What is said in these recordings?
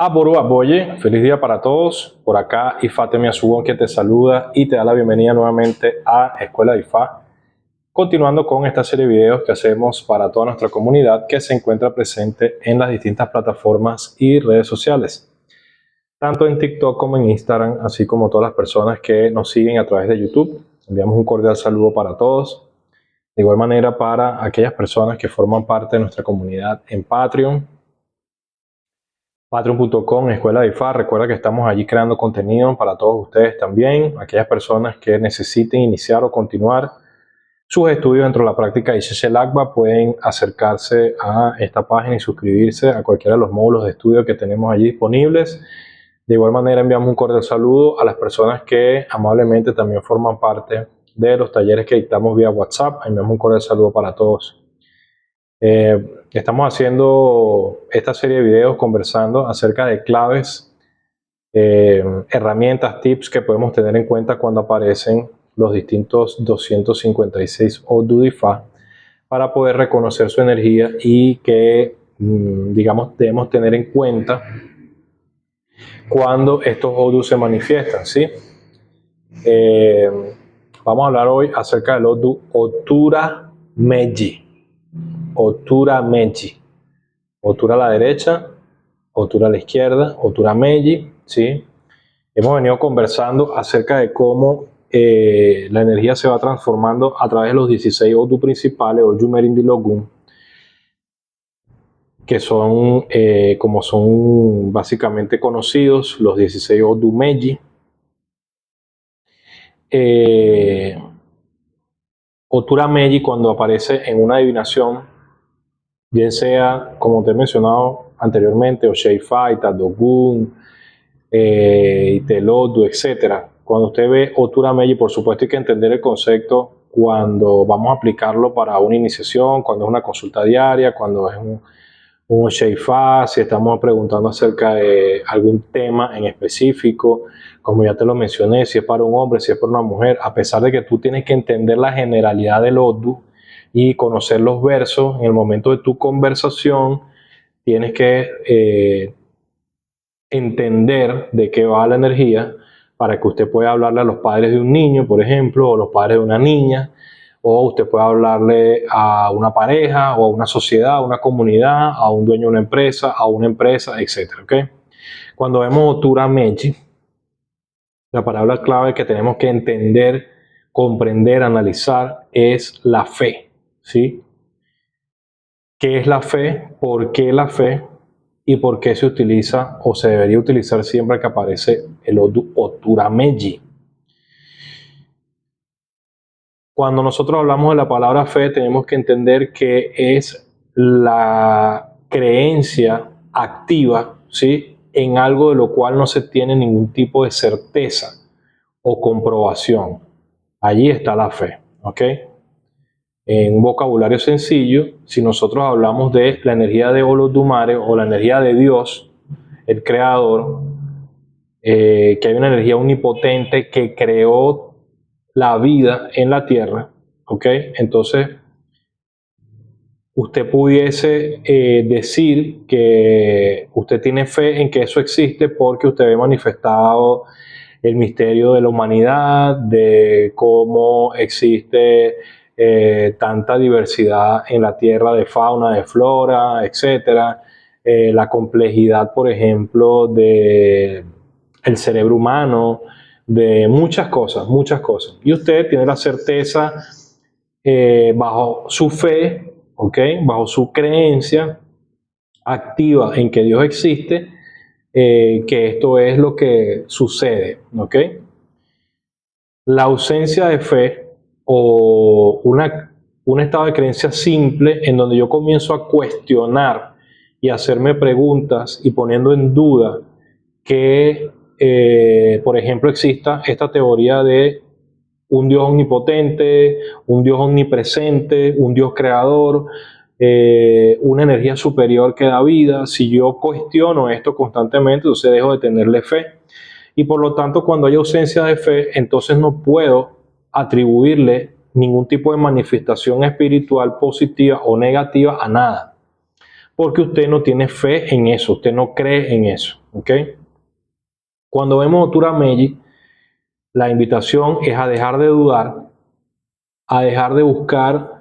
Aboru Aboye, feliz día para todos. Por acá Ifá Temiasugón que te saluda y te da la bienvenida nuevamente a Escuela de Ifá. Continuando con esta serie de videos que hacemos para toda nuestra comunidad que se encuentra presente en las distintas plataformas y redes sociales, tanto en TikTok como en Instagram, así como todas las personas que nos siguen a través de YouTube. Enviamos un cordial saludo para todos. De igual manera para aquellas personas que forman parte de nuestra comunidad en Patreon. Patreon.com, Escuela de Ifá. Recuerda que estamos allí creando contenido para todos ustedes también, aquellas personas que necesiten iniciar o continuar sus estudios dentro de la práctica de Ixechel-Agba pueden acercarse a esta página y suscribirse a cualquiera de los módulos de estudio que tenemos allí disponibles. De igual manera enviamos un cordial saludo a las personas que amablemente también forman parte de los talleres que dictamos vía WhatsApp. Enviamos un cordial saludo para todos. Estamos haciendo esta serie de videos conversando acerca de claves, herramientas, tips que podemos tener en cuenta cuando aparecen los distintos 256 Odu de Ifá para poder reconocer su energía y que, digamos, debemos tener en cuenta cuando estos Odu se manifiestan, ¿sí? Vamos a hablar hoy acerca del Odu Otura Meji. Otura Meji. Otura a la derecha, Otura a la izquierda, Otura Meji, ¿sí? Hemos venido conversando acerca de cómo la energía se va transformando a través de los 16 Odu principales, o Yumerindi Logun, que son, como son básicamente conocidos, los 16 Odu Meji. Otura Meji, cuando aparece en una adivinación, bien sea, como te he mencionado anteriormente, Osheifa, Itadogun, Itelodu, etc. Cuando usted ve Otura Meji, por supuesto hay que entender el concepto cuando vamos a aplicarlo para una iniciación, cuando es una consulta diaria, cuando es un Osheifa, si estamos preguntando acerca de algún tema en específico, como ya te lo mencioné, si es para un hombre, si es para una mujer, a pesar de que tú tienes que entender la generalidad del Odu y conocer los versos, en el momento de tu conversación tienes que entender de qué va la energía para que usted pueda hablarle a los padres de un niño, por ejemplo, o los padres de una niña, o usted puede hablarle a una pareja, o a una sociedad, a una comunidad, a un dueño de una empresa, etc. ¿Okay? Cuando vemos Otura Meji, la palabra clave que tenemos que entender, comprender, analizar es la fe, ¿sí? ¿Qué es la fe? ¿Por qué la fe? ¿Y por qué se utiliza o se debería utilizar siempre que aparece el Otura Meji? Cuando nosotros hablamos de la palabra fe, tenemos que entender que es la creencia activa, ¿sí?, en algo de lo cual no se tiene ningún tipo de certeza o comprobación. Allí está la fe, ¿ok? En un vocabulario sencillo, si nosotros hablamos de la energía de Olodumare o la energía de Dios, el creador, que hay una energía omnipotente que creó la vida en la tierra, ¿ok? Entonces, usted pudiese decir que usted tiene fe en que eso existe porque usted ve manifestado el misterio de la humanidad, de cómo existe tanta diversidad en la tierra de fauna, de flora, etcétera, la complejidad, por ejemplo, de el cerebro humano, de muchas cosas, muchas cosas. Y usted tiene la certeza, bajo su fe, ¿okay?, bajo su creencia activa en que Dios existe, que esto es lo que sucede, ¿ok? La ausencia de fe o un estado de creencia simple en donde yo comienzo a cuestionar y hacerme preguntas y poniendo en duda que, por ejemplo, exista esta teoría de un Dios omnipotente, un Dios omnipresente, un Dios creador, una energía superior que da vida. Si yo cuestiono esto constantemente, entonces dejo de tenerle fe. Y por lo tanto, cuando hay ausencia de fe, entonces no puedo atribuirle ningún tipo de manifestación espiritual positiva o negativa a nada. Porque usted no tiene fe en eso, usted no cree en eso. ¿ok? Cuando vemos Otura Meji, la invitación es a dejar de dudar, a dejar de buscar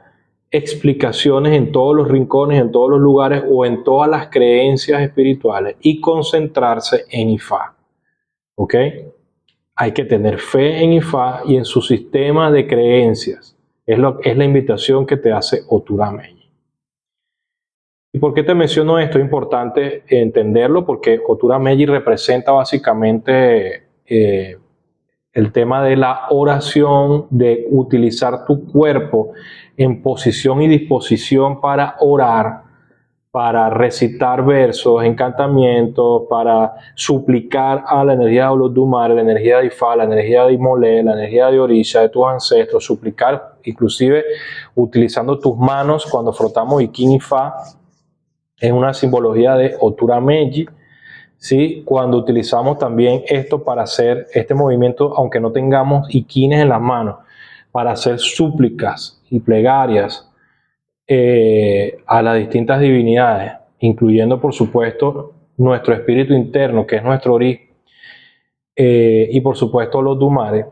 explicaciones en todos los rincones, en todos los lugares o en todas las creencias espirituales y concentrarse en Ifá, ¿ok? Hay que tener fe en Ifá y en su sistema de creencias. Es la invitación que te hace Otura Meji. ¿Y por qué te menciono esto? Es importante entenderlo porque Otura Meji representa básicamente el tema de la oración, de utilizar tu cuerpo en posición y disposición para orar, para recitar versos, encantamientos, para suplicar a la energía de Olodumare, la energía de Ifá, la energía de Imolé, la energía de Orisha, de tus ancestros, suplicar, inclusive utilizando tus manos cuando frotamos Ikin Ifá, es una simbología de Otura Meji. ¿Sí? Cuando utilizamos también esto para hacer este movimiento, aunque no tengamos iquines en las manos, para hacer súplicas y plegarias a las distintas divinidades, incluyendo por supuesto nuestro espíritu interno, que es nuestro origen, y por supuesto los Dumare,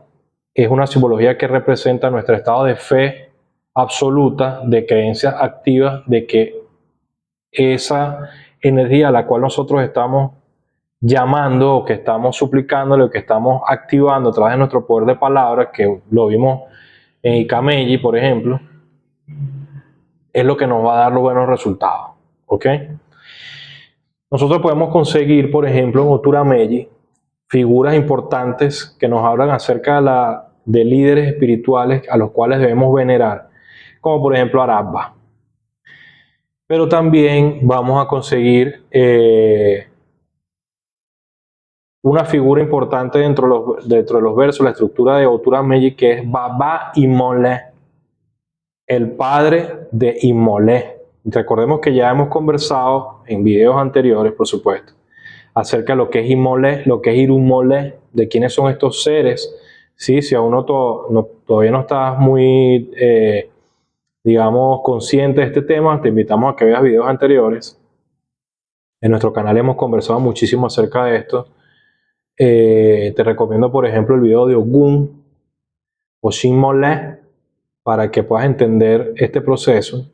es una simbología que representa nuestro estado de fe absoluta, de creencias activas, de que esa energía a la cual nosotros estamos llamando o que estamos suplicándole o que estamos activando a través de nuestro poder de palabra, que lo vimos en Ikameji, por ejemplo, es lo que nos va a dar los buenos resultados. ¿Ok? Nosotros podemos conseguir, por ejemplo, en Otura Meji, figuras importantes que nos hablan acerca de líderes espirituales a los cuales debemos venerar, como por ejemplo Arabba. Pero también vamos a conseguir una figura importante dentro de los versos, la estructura de Otura Meji, que es Baba Imolé, el padre de Imolé. Recordemos que ya hemos conversado en videos anteriores, por supuesto, acerca de lo que es Imolé, lo que es Irumolé, de quiénes son estos seres. ¿Sí? Si aún todavía no estás muy, digamos, consciente de este tema, te invitamos a que veas videos anteriores. En nuestro canal hemos conversado muchísimo acerca de esto. Te recomiendo, por ejemplo, el video de Ogun o Shinmolé para que puedas entender este proceso.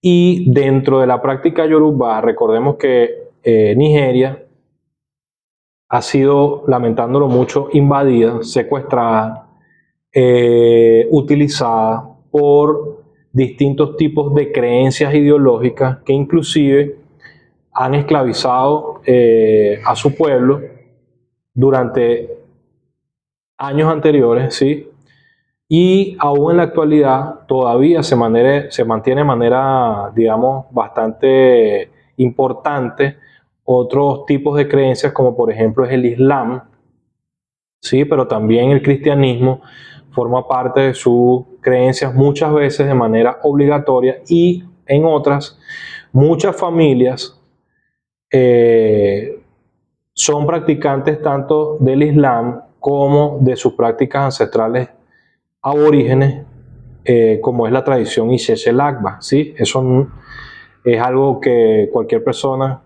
Y dentro de la práctica Yoruba, recordemos que Nigeria ha sido, lamentándolo mucho, invadida, secuestrada, utilizada por distintos tipos de creencias ideológicas que inclusive han esclavizado a su pueblo durante años anteriores, ¿sí? Y aún en la actualidad todavía se mantiene de manera, digamos, bastante importante otros tipos de creencias, como por ejemplo es el Islam, ¿sí? Pero también el cristianismo forma parte de sus creencias muchas veces de manera obligatoria y en otras, muchas familias son practicantes tanto del Islam como de sus prácticas ancestrales aborígenes, como es la tradición Isheshelagba, ¿sí? Eso es algo que cualquier persona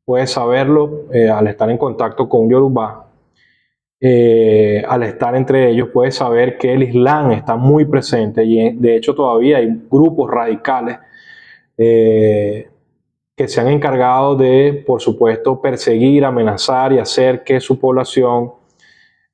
puede saberlo al estar en contacto con un Yoruba. Al estar entre ellos puede saber que el Islam está muy presente y de hecho todavía hay grupos radicales que se han encargado de, por supuesto, perseguir, amenazar y hacer que su población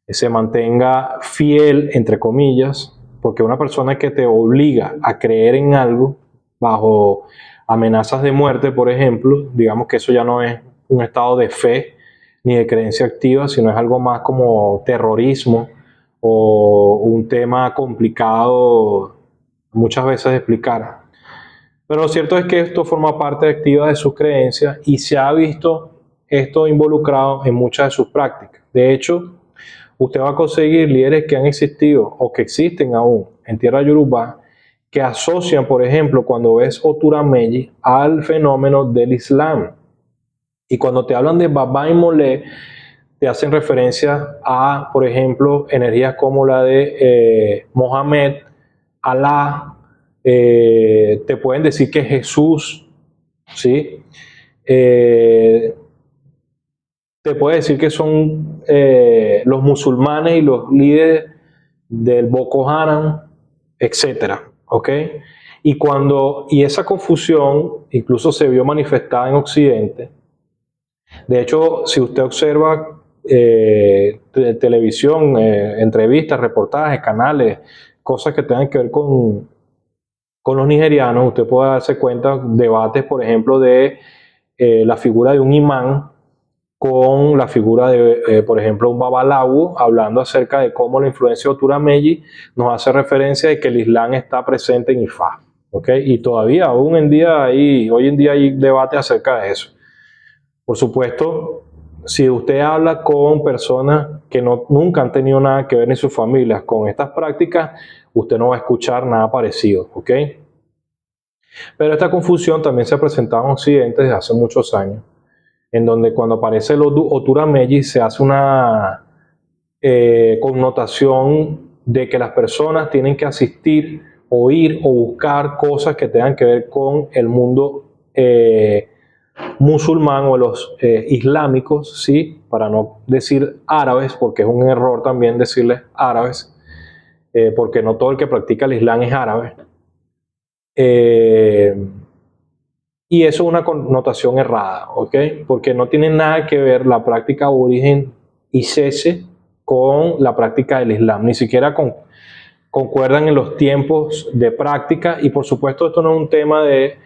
se mantenga fiel, entre comillas, porque una persona que te obliga a creer en algo bajo amenazas de muerte, por ejemplo, digamos que eso ya no es un estado de fe ni de creencia activa, sino es algo más como terrorismo o un tema complicado muchas veces de explicar. Pero lo cierto es que esto forma parte activa de sus creencias y se ha visto esto involucrado en muchas de sus prácticas. De hecho, usted va a conseguir líderes que han existido o que existen aún en tierra yoruba que asocian, por ejemplo, cuando ves Otura Meji al fenómeno del Islam. Y cuando te hablan de Baba y Molé, te hacen referencia a, por ejemplo, energías como la de Mohammed, Alá, te pueden decir que Jesús, ¿sí? se puede decir que son los musulmanes y los líderes del Boko Haram, etcétera, ¿ok? Y esa confusión incluso se vio manifestada en Occidente. De hecho, si usted observa televisión, entrevistas, reportajes, canales, cosas que tengan que ver con los nigerianos, usted puede darse cuenta, debates, por ejemplo, de la figura de un imán con la figura de, por ejemplo, un babalawo, hablando acerca de cómo la influencia de Otura-Meji nos hace referencia de que el Islam está presente en Ifá, ¿ok? Y todavía, hoy en día hay debate acerca de eso. Por supuesto, si usted habla con personas que nunca han tenido nada que ver en sus familias con estas prácticas, usted no va a escuchar nada parecido, ¿ok? Pero esta confusión también se ha presentado en Occidente desde hace muchos años, en donde cuando aparece el Otura-Meji se hace una connotación de que las personas tienen que asistir, oír o buscar cosas que tengan que ver con el mundo musulmán o los islámicos, ¿sí? Para no decir árabes, porque es un error también decirles árabes, porque no todo el que practica el Islam es árabe. Y eso es una connotación errada, ¿ok? Porque no tiene nada que ver la práctica aborigen y cese con la práctica del Islam, ni siquiera concuerdan en los tiempos de práctica, y por supuesto esto no es un tema de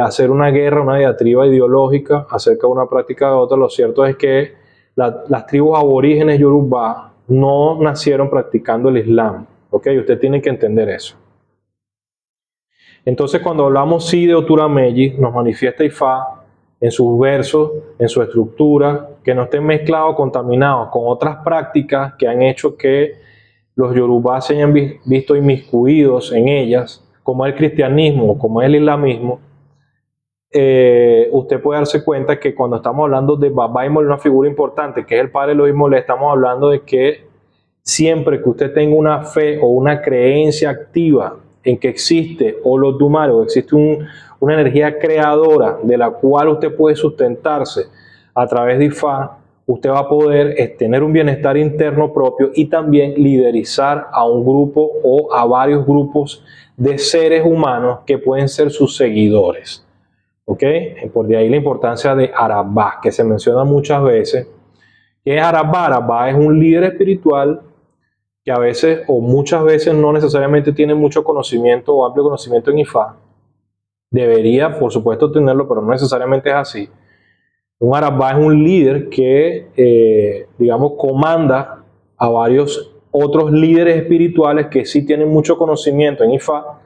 hacer una guerra, una diatriba ideológica acerca de una práctica de otra. Lo cierto es que las tribus aborígenes yorubá no nacieron practicando el Islam, ¿ok? Usted tiene que entender eso. Entonces, cuando hablamos sí de Otura-Meji, nos manifiesta Ifá en sus versos, en su estructura, que no estén mezclados, contaminados con otras prácticas que han hecho que los yorubá se hayan visto inmiscuidos en ellas, como el cristianismo, como el islamismo. Usted puede darse cuenta que cuando estamos hablando de Baba Imole, una figura importante, que es el padre Elohim Imole, estamos hablando de que siempre que usted tenga una fe o una creencia activa en que existe Olodumare, o existe una energía creadora de la cual usted puede sustentarse a través de Ifá, usted va a poder tener un bienestar interno propio y también liderizar a un grupo o a varios grupos de seres humanos que pueden ser sus seguidores. ¿Ok? Por de ahí la importancia de Arabá, que se menciona muchas veces. ¿Qué es Arabá? Arabá es un líder espiritual que a veces o muchas veces no necesariamente tiene mucho conocimiento o amplio conocimiento en Ifá. Debería, por supuesto, tenerlo, pero no necesariamente es así. Un Arabá es un líder que, digamos, comanda a varios otros líderes espirituales que sí tienen mucho conocimiento en Ifá,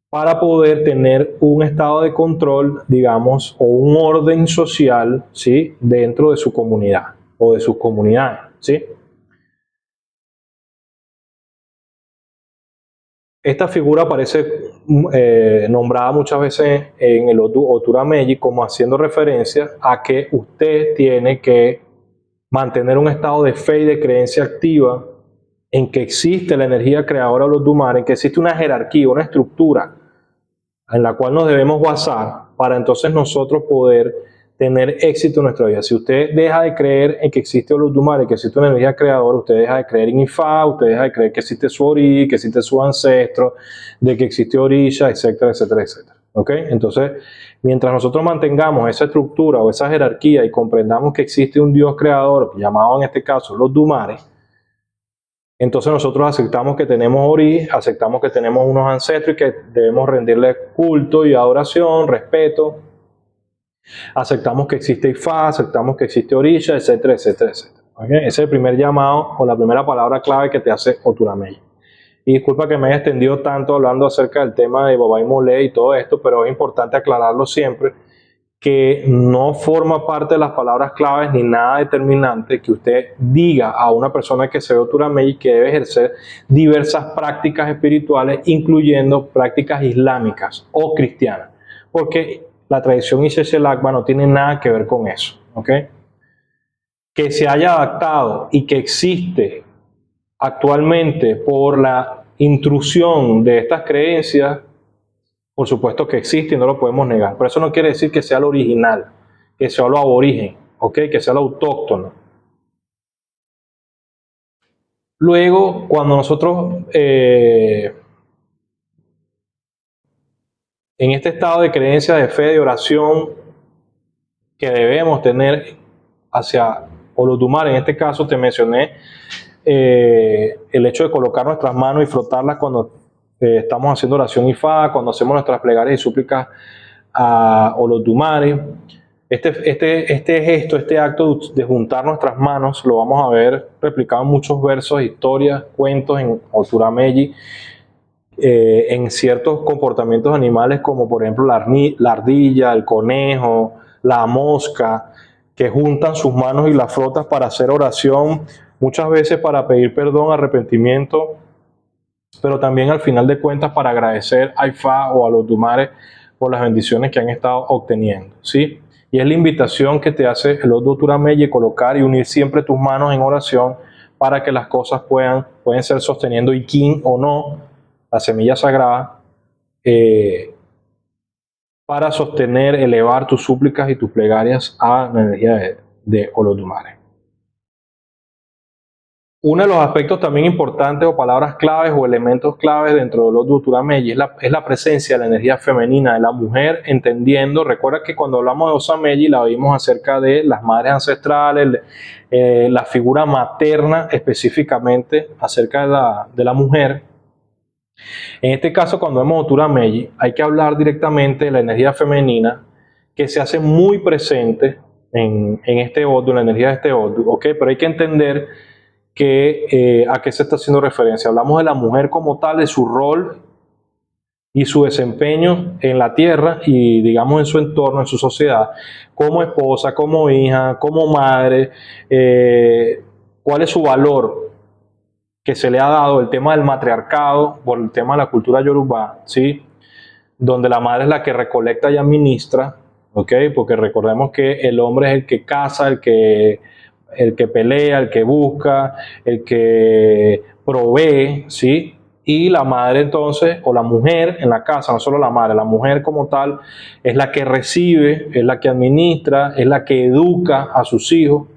para poder tener un estado de control, digamos, o un orden social, ¿sí? Dentro de su comunidad o de sus comunidades, ¿sí? Esta figura aparece nombrada muchas veces en el Otura-Meji como haciendo referencia a que usted tiene que mantener un estado de fe y de creencia activa en que existe la energía creadora de los Dumare, en que existe una jerarquía, una estructura en la cual nos debemos basar para entonces nosotros poder tener éxito en nuestra vida. Si usted deja de creer en que existe Olodumare, que existe una energía creadora, usted deja de creer en Ifá, usted deja de creer que existe su Ori, que existe su ancestro, de que existe Orisha, etcétera, etcétera, etcétera. ¿Ok? Entonces, mientras nosotros mantengamos esa estructura o esa jerarquía y comprendamos que existe un Dios creador, llamado en este caso Olodumare, entonces nosotros aceptamos que tenemos Ori, aceptamos que tenemos unos ancestros y que debemos rendirle culto y adoración, respeto. Aceptamos que existe Ifá, aceptamos que existe Orisha, etcétera, etcétera, etcétera. ¿Okay? Ese es el primer llamado o la primera palabra clave que te hace Otura-Meji. Y disculpa que me haya extendido tanto hablando acerca del tema de Baba Imole y todo esto, pero es importante aclararlo siempre, que no forma parte de las palabras claves ni nada determinante que usted diga a una persona que se ve Otura-Meji que debe ejercer diversas prácticas espirituales, incluyendo prácticas islámicas o cristianas, porque la tradición Ixechelakba no tiene nada que ver con eso, ¿ok? Que se haya adaptado y que existe actualmente por la intrusión de estas creencias, por supuesto que existe y no lo podemos negar, pero eso no quiere decir que sea lo original, que sea lo aborigen, ¿ok? Que sea la autóctona. Luego, cuando nosotros en este estado de creencia, de fe, de oración que debemos tener hacia Olodumare, en este caso te mencioné el hecho de colocar nuestras manos y frotarlas cuando estamos haciendo oración Ifá, cuando hacemos nuestras plegarias y súplicas a Olodumare. Este gesto, este acto de juntar nuestras manos, lo vamos a ver replicado en muchos versos, historias, cuentos en Oturameji, en ciertos comportamientos animales como por ejemplo la ardilla, el conejo, la mosca, que juntan sus manos y las frotas para hacer oración, muchas veces para pedir perdón, arrepentimiento, pero también al final de cuentas para agradecer a Ifá o a los Dumares por las bendiciones que han estado obteniendo, ¿sí? Y es la invitación que te hace el Odu Turameji, colocar y unir siempre tus manos en oración para que las cosas pueden ser sosteniendo Ikin o no, la semilla sagrada, para sostener, elevar tus súplicas y tus plegarias a la energía de Olodumare. Uno de los aspectos también importantes o palabras claves o elementos claves dentro de los Turameji es la presencia de la energía femenina de la mujer, entendiendo, recuerda que cuando hablamos de Osameji la vimos acerca de las madres ancestrales, la figura materna específicamente acerca de la mujer. En este caso, cuando vemos Turameji, hay que hablar directamente de la energía femenina que se hace muy presente en este Odu, en la energía de este Odu, ¿ok? Pero hay que entender que a qué se está haciendo referencia. Hablamos de la mujer como tal, de su rol y su desempeño en la tierra y digamos en su entorno, en su sociedad, como esposa, como hija, como madre, cuál es su valor que se le ha dado, el tema del matriarcado, por el tema de la cultura yoruba, ¿sí? Donde la madre es la que recolecta y administra, ¿ok? Porque recordemos que el hombre es el que caza, el que pelea, el que busca, el que provee, ¿sí? Y la madre entonces, o la mujer en la casa, no solo la madre, la mujer como tal, es la que recibe, es la que administra, es la que educa a sus hijos.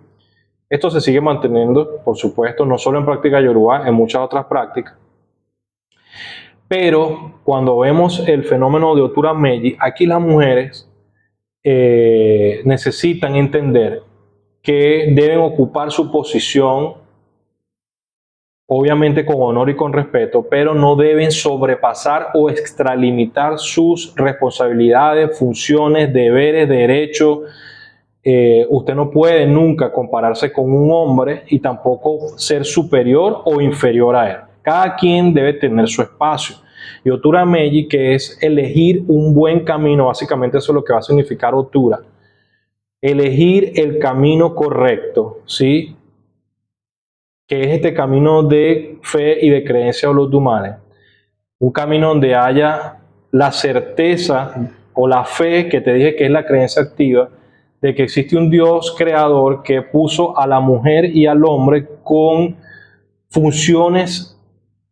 Esto se sigue manteniendo, por supuesto, no solo en práctica yoruba, en muchas otras prácticas. Pero cuando vemos el fenómeno de Oturameji, aquí las mujeres necesitan entender que deben ocupar su posición, obviamente con honor y con respeto, pero no deben sobrepasar o extralimitar sus responsabilidades, funciones, deberes, derechos. Usted no puede nunca compararse con un hombre y tampoco ser superior o inferior a él. Cada quien debe tener su espacio. Y Oturameji, que es elegir un buen camino, básicamente eso es lo que va a significar Otura. Elegir el camino correcto, ¿sí? Que es este camino de fe y de creencia Olodumare. Un camino donde haya la certeza o la fe, que te dije que es la creencia activa, de que existe un Dios creador que puso a la mujer y al hombre con funciones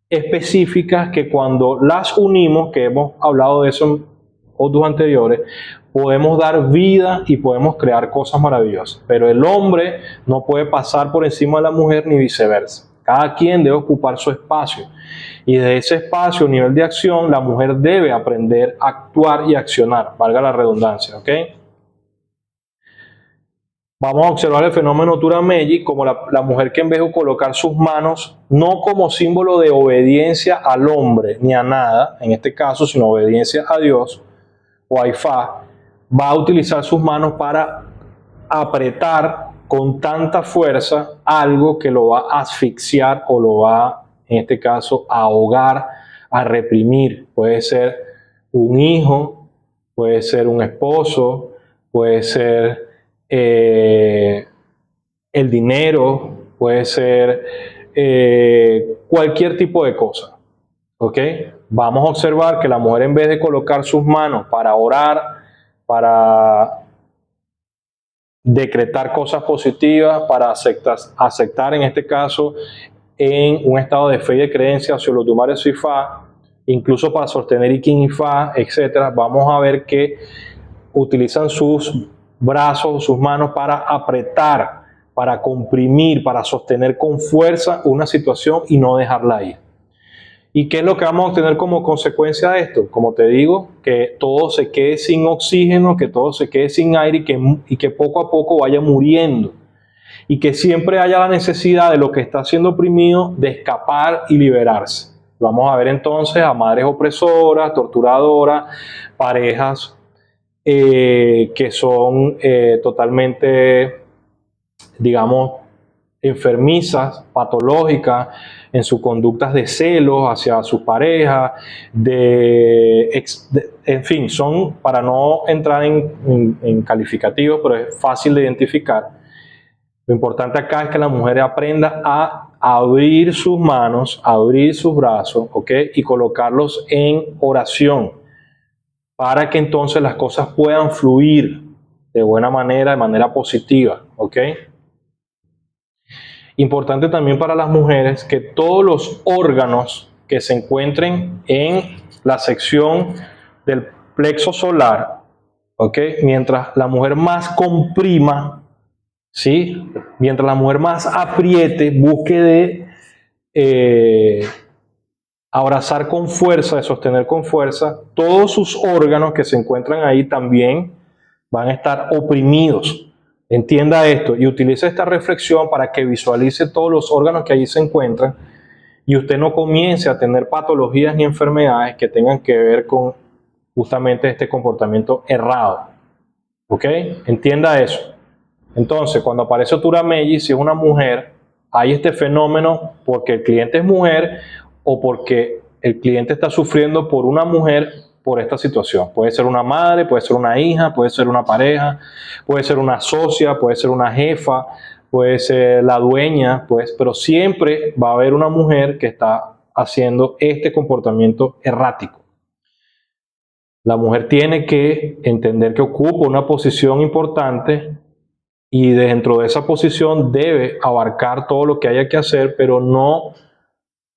específicas que cuando las unimos, que hemos hablado de eso en otros anteriores, podemos dar vida y podemos crear cosas maravillosas. Pero el hombre no puede pasar por encima de la mujer ni viceversa. Cada quien debe ocupar su espacio. Y desde ese espacio, nivel de acción, la mujer debe aprender a actuar y accionar, valga la redundancia, ¿ok? Vamos a observar el fenómeno Turameji como la mujer que en vez de colocar sus manos no como símbolo de obediencia al hombre ni a nada, en este caso, sino obediencia a Dios o a Ifá, va a utilizar sus manos para apretar con tanta fuerza algo que lo va a asfixiar o lo va, en este caso, a ahogar, a reprimir. Puede ser un hijo, puede ser un esposo, puede ser el dinero, puede ser cualquier tipo de cosa. ¿Ok? Vamos a observar que la mujer, en vez de colocar sus manos para orar, para decretar cosas positivas, para aceptar en este caso en un estado de fe y de creencia hacia los Olodumare su Ifá, incluso para sostener Ikin Ifá, etc., vamos a ver que utilizan sus brazos o sus manos para apretar, para comprimir, para sostener con fuerza una situación y no dejarla ir. ¿Y qué es lo que vamos a obtener como consecuencia de esto? Como te digo, que todo se quede sin oxígeno, que todo se quede sin aire y que poco a poco vaya muriendo. Y que siempre haya la necesidad de lo que está siendo oprimido de escapar y liberarse. Vamos a ver entonces a madres opresoras, torturadoras, parejas que son totalmente, digamos, enfermizas, patológicas en sus conductas de celos hacia sus parejas, en fin, son, para no entrar en calificativos, pero es fácil de identificar. Lo importante acá es que la mujer aprenda a abrir sus manos, abrir sus brazos, ¿ok? Y colocarlos en oración para que entonces las cosas puedan fluir de buena manera, de manera positiva, ¿ok? Importante también para las mujeres que todos los órganos que se encuentren en la sección del plexo solar, ¿ok? Mientras la mujer más comprima, ¿sí? Mientras la mujer más apriete, busque de abrazar con fuerza, de sostener con fuerza, todos sus órganos que se encuentran ahí también van a estar oprimidos. Entienda esto y utilice esta reflexión para que visualice todos los órganos que allí se encuentran y usted no comience a tener patologías ni enfermedades que tengan que ver con justamente este comportamiento errado. ¿Ok? Entienda eso. Entonces, cuando aparece Turameji, si es una mujer, hay este fenómeno porque el cliente es mujer o porque el cliente está sufriendo por una mujer por esta situación. Puede ser una madre, puede ser una hija, puede ser una pareja, puede ser una socia, puede ser una jefa, puede ser la dueña, pues, pero siempre va a haber una mujer que está haciendo este comportamiento errático. La mujer tiene que entender que ocupa una posición importante y dentro de esa posición debe abarcar todo lo que haya que hacer, pero no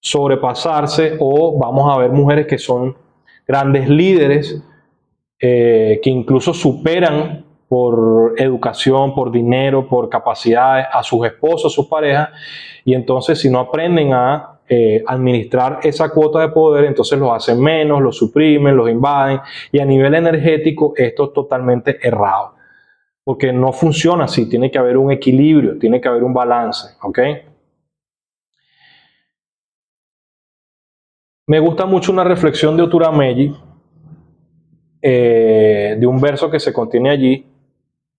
sobrepasarse, o vamos a ver mujeres que son grandes líderes, que incluso superan por educación, por dinero, por capacidades a sus esposos, a sus parejas, y entonces si no aprenden a administrar esa cuota de poder, entonces los hacen menos, los suprimen, los invaden, y a nivel energético esto es totalmente errado. Porque no funciona así, tiene que haber un equilibrio, tiene que haber un balance, ¿ok? Me gusta mucho una reflexión de Oturameji, de un verso que se contiene allí,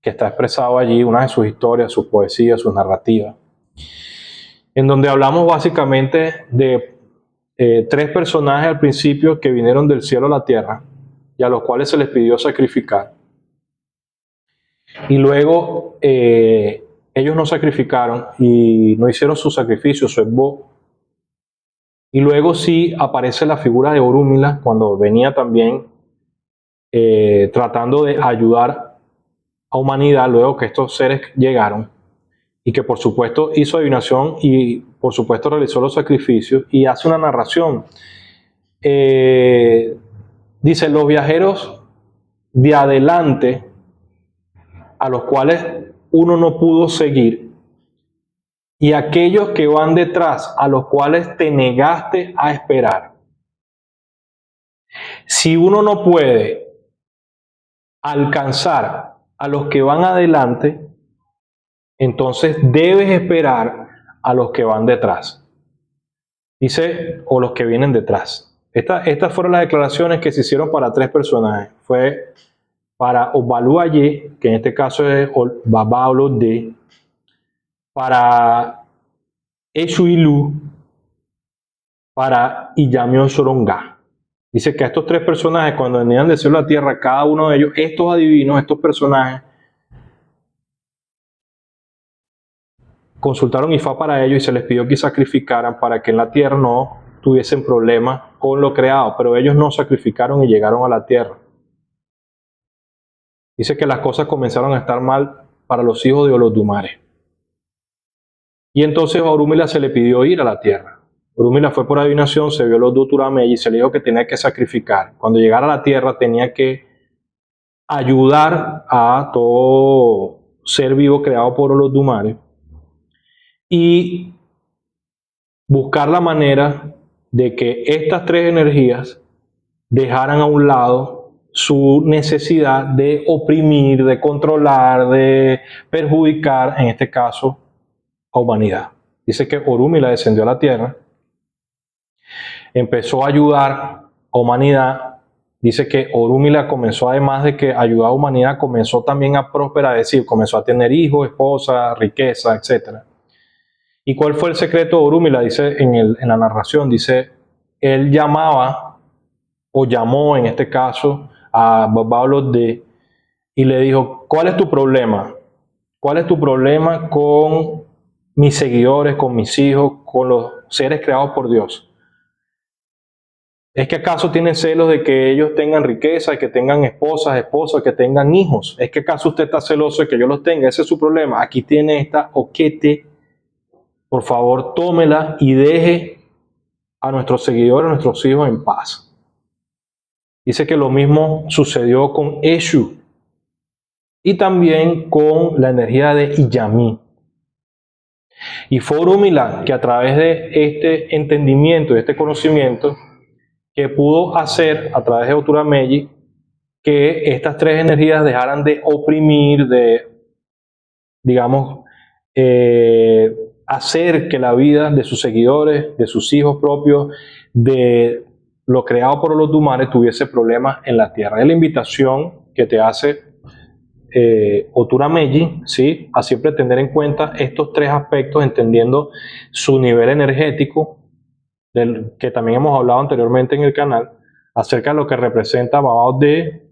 que está expresado allí, una de sus historias, sus poesías, sus narrativas, en donde hablamos básicamente de tres personajes al principio que vinieron del cielo a la tierra y a los cuales se les pidió sacrificar. Y luego ellos no sacrificaron y no hicieron su sacrificio, su esbo. Y luego sí aparece la figura de Orúmila cuando venía también tratando de ayudar a humanidad luego que estos seres llegaron, y que por supuesto hizo adivinación y por supuesto realizó los sacrificios, y hace una narración. Dice: los viajeros de adelante, a los cuales uno no pudo seguir, y aquellos que van detrás, a los cuales te negaste a esperar. Si uno no puede alcanzar a los que van adelante, entonces debes esperar a los que van detrás. Dice, o los que vienen detrás. Estas fueron las declaraciones que se hicieron para tres personajes. Fue para Obaluaye, que en este caso es Babaolode, para Eshuilu, para Iyamio Soronga. Dice que a estos tres personajes, cuando venían del cielo a la tierra, cada uno de ellos, estos adivinos, estos personajes, consultaron Ifá para ellos y se les pidió que sacrificaran para que en la tierra no tuviesen problemas con lo creado, pero ellos no sacrificaron y llegaron a la tierra. Dice que las cosas comenzaron a estar mal para los hijos de Olodumare. Y entonces a Orúmila se le pidió ir a la tierra. Orúmila fue por adivinación, se vio los Duturameji y se le dijo que tenía que sacrificar. Cuando llegara a la tierra tenía que ayudar a todo ser vivo creado por Olodumare y buscar la manera de que estas tres energías dejaran a un lado su necesidad de oprimir, de controlar, de perjudicar, en este caso, a humanidad. Dice que Orúmila descendió a la tierra, empezó a ayudar a humanidad. Dice que Orúmila comenzó, además de que ayudó a humanidad, comenzó también a prosperar, es decir, comenzó a tener hijos, esposa, riqueza, etc. ¿Y cuál fue el secreto de Orúmila? Dice en la narración, dice, él llamaba, o llamó en este caso, a Babalo y le dijo, ¿cuál es tu problema? ¿Cuál es tu problema con mis seguidores, con mis hijos, con los seres creados por Dios? ¿Es que acaso tienen celos de que ellos tengan riqueza, que tengan esposas, que tengan hijos? ¿Es que acaso usted está celoso de que yo los tenga? Ese es su problema. Aquí tiene esta oquete. Por favor, tómela y deje a nuestros seguidores, a nuestros hijos en paz. Dice que lo mismo sucedió con Eshu y también con la energía de Iyami. Y fue Orúmila que a través de este entendimiento, de este conocimiento, que pudo hacer a través de Oturameji que estas tres energías dejaran de oprimir, de, digamos, hacer que la vida de sus seguidores, de sus hijos propios, de lo creado por los Dumares tuviese problemas en la tierra. Es la invitación que te hace Oturameji, ¿sí? A siempre tener en cuenta estos tres aspectos, entendiendo su nivel energético, del que también hemos hablado anteriormente en el canal, acerca de lo que representa Babao de,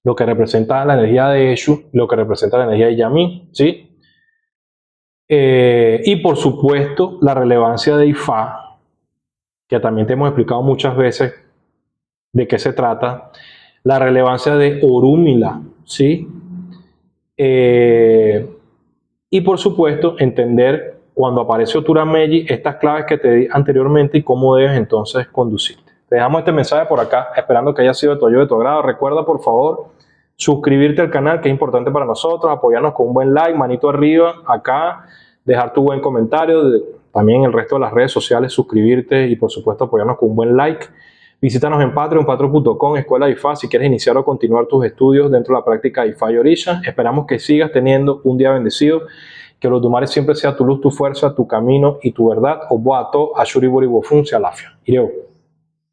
lo que representa la energía de Eshu, lo que representa la energía de Yami, ¿sí? Y por supuesto la relevancia de Ifá, que también te hemos explicado muchas veces de qué se trata, la relevancia de Orúmila, ¿sí? Y por supuesto entender cuando aparece Oturameji estas claves que te di anteriormente y cómo debes entonces conducirte. Te dejamos este mensaje por acá, esperando que haya sido de tu ayuda, de tu agrado. Recuerda por favor suscribirte al canal, que es importante para nosotros, apoyarnos con un buen like, manito arriba, acá, dejar tu buen comentario, también en el resto de las redes sociales, suscribirte y por supuesto apoyarnos con un buen like. Visítanos en Patreon, patreon.com, Escuela de IFA, si quieres iniciar o continuar tus estudios dentro de la práctica de IFA y Orisha. Esperamos que sigas teniendo un día bendecido, que los Dumares siempre sea tu luz, tu fuerza, tu camino y tu verdad. Oboato, Ashuri Bori Bofun, Alafia. Ireo.